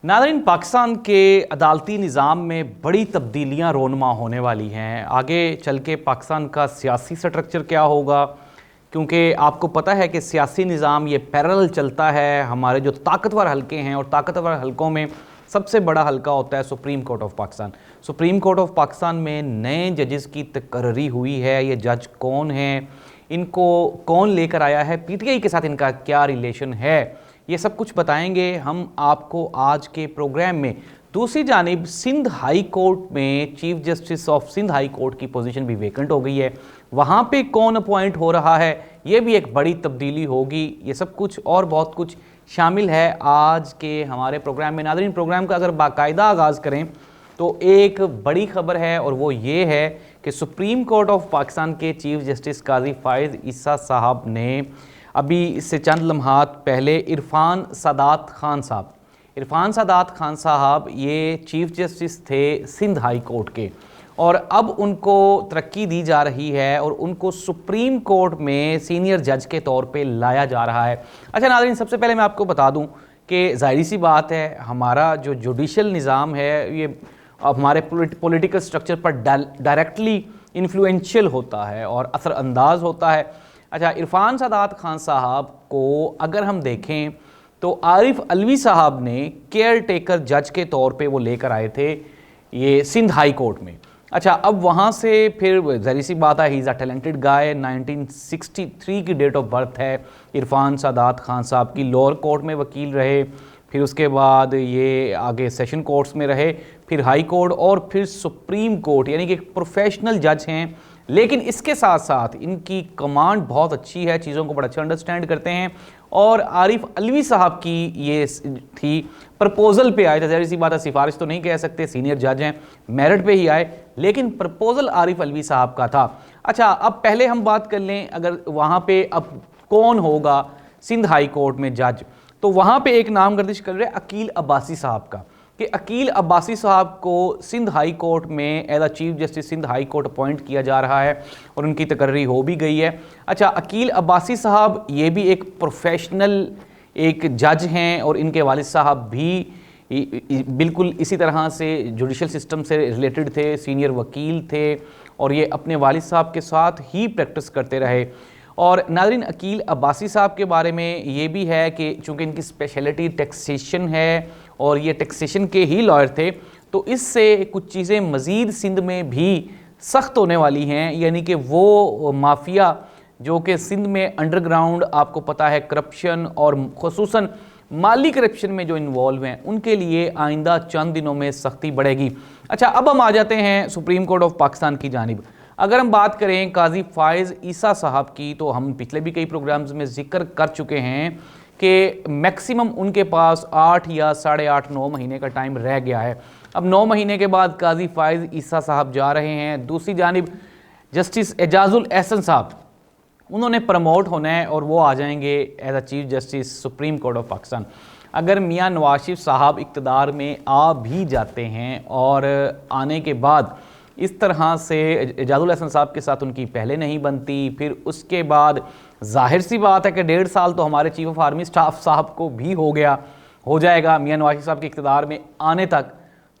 नाज़रीन, पाकिस्तान के अदालती निज़ाम में बड़ी तब्दीलियाँ रोनमा होने वाली हैं। आगे चल के पाकिस्तान का सियासी स्ट्रक्चर क्या होगा, क्योंकि आपको पता है कि सियासी निज़ाम ये पैरेलल चलता है। हमारे जो ताकतवर हलके हैं और ताकतवर हलकों में सबसे बड़ा हलका होता है supreme court of Pakistan. Supreme court of Pakistan में नए जजेस की तकर्री हुई है। ये जज कौन हैं, इनको कौन लेकर आया है, पीटीआई के साथ इनका क्या रिलेशन है, ये सब कुछ बताएंगे हम आपको आज के प्रोग्राम में। दूसरी जानिब सिंध हाई कोर्ट में chief justice of Sindh high court की पोजीशन भी वेकेंट हो गई है। वहाँ पे कौन अपॉइंट हो रहा है, ये भी एक बड़ी तब्दीली होगी। ये सब कुछ और बहुत कुछ शामिल है आज के हमारे प्रोग्राम में। नाज़रीन, प्रोग्राम का अगर बाकायदा आगाज़ करें तो एक बड़ी खबर है, और वो ये है कि सुप्रीम कोर्ट ऑफ पाकिस्तान के चीफ जस्टिस काजी फाइज़ ईसा साहब ने अभी इससे चंद लम्हात पहले इरफान सादात खान साहब ये चीफ जस्टिस थे सिंध हाई कोर्ट के, और अब उनको तरक्की दी जा रही है और उनको सुप्रीम कोर्ट में सीनियर जज के तौर पे लाया जा रहा है। अच्छा नाज़रीन, सबसे पहले मैं आपको बता दूं कि ज़ाहिर सी बात है, हमारा जो जुडिशल निज़ाम है ये हमारे पॉलिटिकल स्ट्रक्चर पर डायरेक्टली इन्फ्लुएंशियल होता है और असरअंदाज होता है। अच्छा, इरफान सादात खान साहब को अगर हम देखें तो आरिफ अलवी साहब ने केयर टेकर जज के तौर पे वो लेकर आए थे ये सिंध हाई कोर्ट में। अच्छा, अब वहाँ से फिर ज़ाहिर सी बात है, he is a talented guy. 1963 की डेट ऑफ बर्थ है इरफान सादात खान साहब की। लोअर कोर्ट में वकील रहे, फिर उसके बाद ये आगे सेशन कोर्ट्स में रहे, फिर हाई कोर्ट और फिर सुप्रीम कोर्ट, यानी कि एक प्रोफेशनल जज हैं। लेकिन इसके साथ साथ इनकी कमांड बहुत अच्छी है, चीज़ों को बड़ा अच्छा अंडरस्टैंड करते हैं। और आरिफ अलवी साहब की ये थी, प्रपोजल पे आए थे। ज़ाहिर सी बात है, सिफारिश तो नहीं कह सकते, सीनियर जज हैं, मेरिट पे ही आए, लेकिन प्रपोजल आरिफ अलवी साहब का था। अच्छा, अब पहले हम बात कर लें अगर वहाँ पे अब कौन होगा सिंध हाई कोर्ट में जज, तो वहाँ पे एक नाम गर्दिश कर रहे अकील अब्बासी साहब का, कि अकील अब्बासी साहब को सिंध हाई कोर्ट में as a chief justice Sindh high court appoint किया जा रहा है और उनकी तकर्री हो भी गई है। अच्छा, अकील अब्बासी साहब ये भी एक प्रोफेशनल एक जज हैं और इनके वालिद साहब भी बिल्कुल इसी तरह से जुडिशल सिस्टम से रिलेटेड थे, सीनियर वकील थे, और ये अपने वालिद साहब के साथ ही प्रैक्टिस करते रहे। और नाज़रीन, अकील अब्बासी साहब के बारे में ये भी है कि चूँकि इनकी स्पेशलिटी टैक्सेशन है और ये टैक्सेशन के ही लॉयर थे, तो इससे कुछ चीज़ें मज़ीद सिंध में भी सख्त होने वाली हैं। यानी कि वो माफिया जो कि सिंध में अंडरग्राउंड, आपको पता है, करप्शन और ख़ुसूसन माली करप्शन में जो इन्वॉल्व हैं, उनके लिए आइंदा चंद दिनों में सख्ती बढ़ेगी। अच्छा, अब हम आ जाते हैं सुप्रीम कोर्ट ऑफ पाकिस्तान की जानिब। अगर हम बात करें काजी फाइज़ ईसा साहब की, तो हम पिछले भी कई प्रोग्राम्स में जिक्र कर चुके हैं कि मैक्सिमम उनके पास 8 या 8.5 9 महीने का टाइम रह गया है। अब 9 महीने के बाद काजी फाइज़ ईसा साहब जा रहे हैं। दूसरी जानिब जस्टिस एजाजुल एहसन साहब, उन्होंने प्रमोट होना है और वो आ जाएंगे as a chief justice supreme court of Pakistan. अगर मियां नवाज शरीफ साहब इक़्तिदार में आ भी जाते हैं और आने के बाद इस तरह से एजाजुल एहसन साहब के साथ उनकी पहले नहीं बनती, फिर उसके बाद जाहिर सी बात है कि 1.5 साल तो हमारे चीफ ऑफ आर्मी स्टाफ साहब को भी हो जाएगा मियां नवाज शरीफ साहब के इक़्तिदार में आने तक।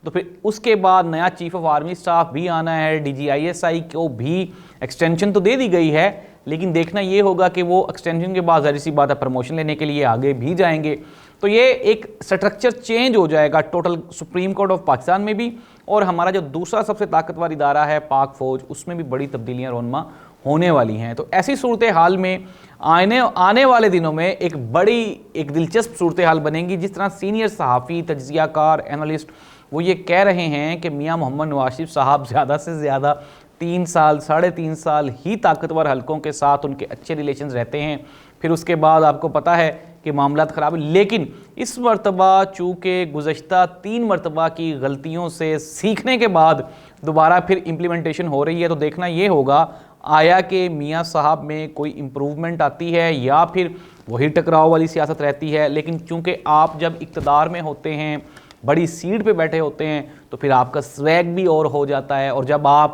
तो फिर उसके बाद नया चीफ ऑफ आर्मी स्टाफ भी आना है, DGISI को भी एक्सटेंशन तो दे दी गई है, लेकिन देखना ये होगा कि वो एक्सटेंशन के बाद ज़ाहिर सी बात है प्रमोशन लेने के लिए आगे भी जाएंगे। तो ये एक स्ट्रक्चर चेंज हो जाएगा total supreme court of Pakistan में भी, और हमारा जो दूसरा सबसे ताकतवर इदारा है पाक फ़ौज, उसमें भी बड़ी तब्दीलियाँ रोनमा होने वाली हैं। तो ऐसी सूरत हाल में आने वाले दिनों में एक दिलचस्प सूरत हाल बनेगी। जिस तरह सीनियर सहाफ़ी, तज्ज़ियाकार, एनालिस्ट वो ये कह रहे हैं कि मियां मोहम्मद नवाज शरीफ साहब ज़्यादा से ज़्यादा 3 साल 3.5 साल ही ताकतवर हलकों के साथ उनके अच्छे रिलेशंस रहते हैं, फिर उसके बाद आपको पता है कि मामलात ख़राब। लेकिन इस मरतबा चूँकि गुज़श्ता 3 मरतबा की गलतियों से सीखने के बाद दोबारा फिर इम्प्लीमेंटेशन हो रही है, तो देखना ये होगा आया कि मियाँ साहब में कोई इम्प्रूवमेंट आती है या फिर वही टकराव वाली सियासत रहती है। लेकिन चूँकि आप जब इक़्तिदार में होते हैं, बड़ी सीट पे बैठे होते हैं, तो फिर आपका स्वैग भी और हो जाता है, और जब आप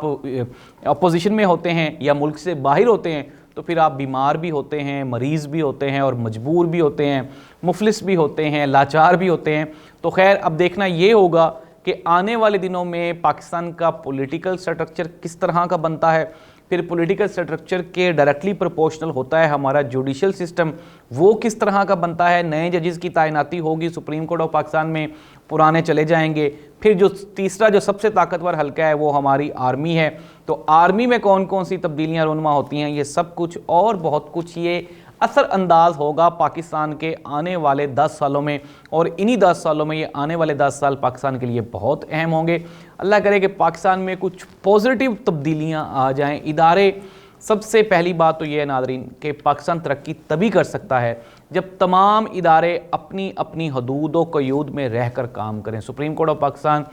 अपोजिशन में होते हैं या मुल्क से बाहर होते हैं तो फिर आप बीमार भी होते हैं, मरीज़ भी होते हैं और मजबूर भी होते हैं, मुफलिस भी होते हैं, लाचार भी होते हैं। तो खैर अब देखना ये होगा कि आने वाले दिनों में पाकिस्तान का पॉलिटिकल स्ट्रक्चर किस तरह का बनता है। फिर पॉलिटिकल स्ट्रक्चर के डायरेक्टली प्रोपोर्शनल होता है हमारा जुडिशल सिस्टम, वो किस तरह का बनता है। नए जजेस की तैनाती होगी सुप्रीम कोर्ट ऑफ पाकिस्तान में, पुराने चले जाएंगे। फिर जो तीसरा जो सबसे ताकतवर हल्का है वो हमारी आर्मी है। तो आर्मी में कौन कौन सी तब्दीलियाँ रूनुमा होती हैं, ये सब कुछ और बहुत कुछ ये असरअंदाज होगा पाकिस्तान के आने वाले 10 सालों में। और इन्हीं 10 सालों में, ये आने वाले 10 साल पाकिस्तान के लिए बहुत अहम होंगे। अल्लाह करे कि पाकिस्तान में कुछ पॉजिटिव तब्दीलियां आ जाएं। इदारे, सबसे पहली बात तो ये है नाज़रीन कि पाकिस्तान तरक्की तभी कर सकता है जब तमाम इदारे अपनी अपनी हदूद व क़यूद में रहकर काम करें। सुप्रीम कोर्ट ऑफ पाकिस्तान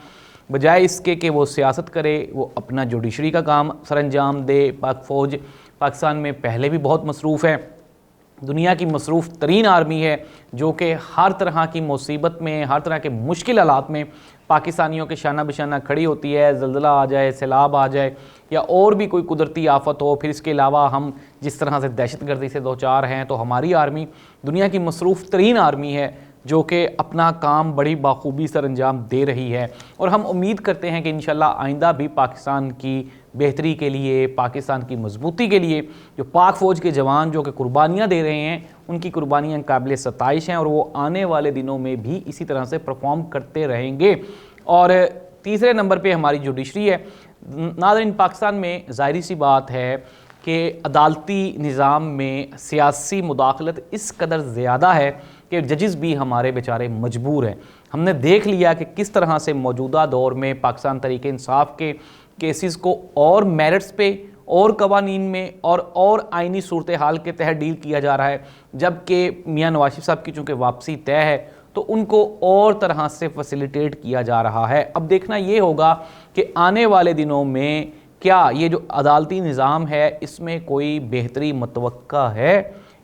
बजाय इसके कि वो सियासत करे, वो अपना जुडिशरी का काम सरअंजाम दे। पाक फ़ौज पाकिस्तान में पहले भी बहुत मसरूफ़ है, दुनिया की मसरूफ़ तरीन आर्मी है, जो कि हर तरह की मुसीबत में, हर तरह के मुश्किल हालात में पाकिस्तानियों के शाना बिशाना खड़ी होती है। ज़ल्ज़ला आ जाए, सैलाब आ जाए या और भी कोई कुदरती आफत हो, फिर इसके अलावा हम जिस तरह से दहशतगर्दी से दो चार हैं, तो हमारी आर्मी दुनिया की मसरूफ़ तरीन आर्मी है जो कि अपना काम बड़ी बाखूबी सरअंजाम दे रही है। और हम उम्मीद करते हैं कि इंशाल्लाह आइंदा भी पाकिस्तान की बेहतरी के लिए, पाकिस्तान की मजबूती के लिए जो पाक फ़ौज के जवान जो कि कुर्बानियाँ दे रहे हैं, उनकी कुर्बानियाँ काबिल सताइश हैं और वो आने वाले दिनों में भी इसी तरह से परफॉर्म करते रहेंगे। और तीसरे नंबर पे हमारी जुडिशरी है। नाज़रीन, पाकिस्तान में ज़ाहिर सी बात है कि अदालती निज़ाम में सियासी मुदाखलत इस कदर ज़्यादा है कि जजेस भी हमारे बेचारे मजबूर हैं। हमने देख लिया कि किस तरह से मौजूदा दौर में पाकिस्तान तरीके इंसाफ के केसेस को और मेरिट्स पे और कवानीन में और आइनी सूरत हाल के तहत डील किया जा रहा है, जबकि मियाँ नवाज शरीफ साहब की चूँकि वापसी तय है तो उनको और तरह से फैसिलिटेट किया जा रहा है। अब देखना ये होगा कि आने वाले दिनों में क्या ये जो अदालती निज़ाम है इसमें कोई बेहतरी मुतवक्का है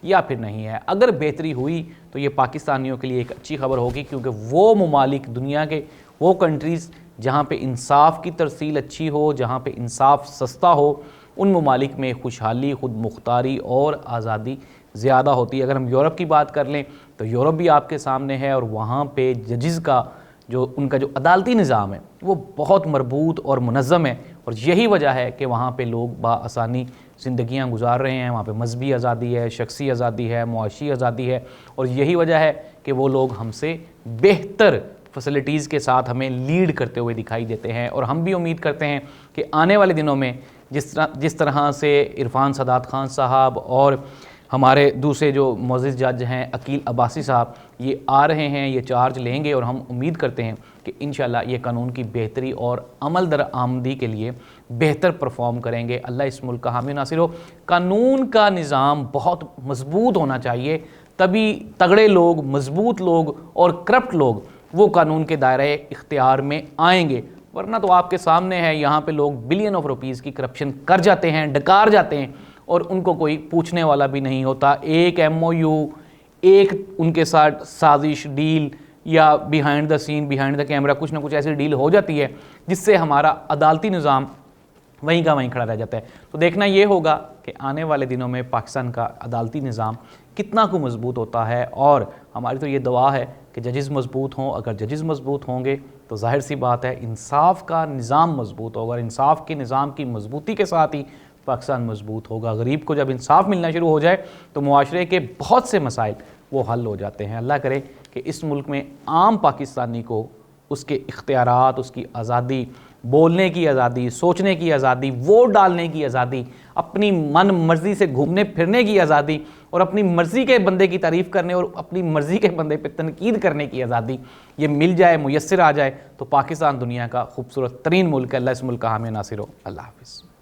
या फिर नहीं है। अगर बेहतरी हुई तो ये पाकिस्तानियों के लिए एक अच्छी खबर होगी, क्योंकि वो ममालिक, दुनिया के वो कंट्रीज़ जहाँ पे इंसाफ की तरसील अच्छी हो, जहाँ पे इंसाफ सस्ता हो, उन ममालिक में खुशहाली, खुद मुख्तारी और आज़ादी ज़्यादा होती है। अगर हम यूरोप की बात कर लें तो यूरोप भी आपके सामने है और वहाँ पे जजेस का जो उनका जो अदालती निज़ाम है वो बहुत मरबूत और मुनज़्ज़म है। और यही वजह है कि वहाँ पे लोग बाआसानी ज़िंदगियाँ गुजार रहे हैं। वहाँ पे मजहबी आज़ादी है, शख्सी आज़ादी है, मुआशी आज़ादी है। और यही वजह है कि वो लोग हमसे बेहतर फैसिलिटीज़ के साथ हमें लीड करते हुए दिखाई देते हैं। और हम भी उम्मीद करते हैं कि आने वाले दिनों में जिस तरह से इरफान सदात खान साहब और हमारे दूसरे जो मोअज़्ज़िज़ जज हैं अकील अब्बासी साहब, ये आ रहे हैं, ये चार्ज लेंगे और हम उम्मीद करते हैं कि इंशाल्लाह ये कानून की बेहतरी और अमल दरामदी के लिए बेहतर परफॉर्म करेंगे। अल्लाह इस मुल्क का हामी नासिर हो। कानून का निज़ाम बहुत मजबूत होना चाहिए, तभी तगड़े लोग, मजबूत लोग और करप्ट लोग वो कानून के दायरे इख्तियार में आएंगे। वरना तो आपके सामने है, यहाँ पे लोग बिलियन ऑफ रुपीज़ की करप्शन कर जाते हैं, डकार जाते हैं और उनको कोई पूछने वाला भी नहीं होता। एक MOU, एक उनके साथ साजिश, डील या behind the scene, behind the camera कुछ ना कुछ ऐसी डील हो जाती है जिससे हमारा अदालती निज़ाम वहीं का वहीं खड़ा रह जाता है। तो देखना ये होगा कि आने वाले दिनों में पाकिस्तान का अदालती निज़ाम कितना को मजबूत होता है। और हमारी तो ये दुआ है कि जजेस मजबूत हों। अगर जजेस मजबूत होंगे तो जाहिर सी बात है इंसाफ का निज़ाम मजबूत होगा। इंसाफ के निज़ाम की मजबूती के साथ ही पाकिस्तान मजबूत होगा। गरीब को जब इंसाफ मिलना शुरू हो जाए तो मुआशरे के बहुत से मसाइल वो हल हो जाते हैं। अल्लाह करे कि इस मुल्क में आम पाकिस्तानी को उसके इख्तियारात, उसकी आज़ादी, बोलने की आज़ादी, सोचने की आज़ादी, वोट डालने की आज़ादी, अपनी मन मर्ज़ी से घूमने फिरने की आज़ादी और अपनी मर्ज़ी के बंदे की तारीफ़ करने और अपनी मर्ज़ी के बंदे पे तनकीद करने की आज़ादी ये मिल जाए, मुयस्सर आ जाए तो पाकिस्तान दुनिया का खूबसूरत तरीन मुल्क है। अल्लाह इस मुल्क का हामी नासिर हो। अल्लाह हाफ़िज़।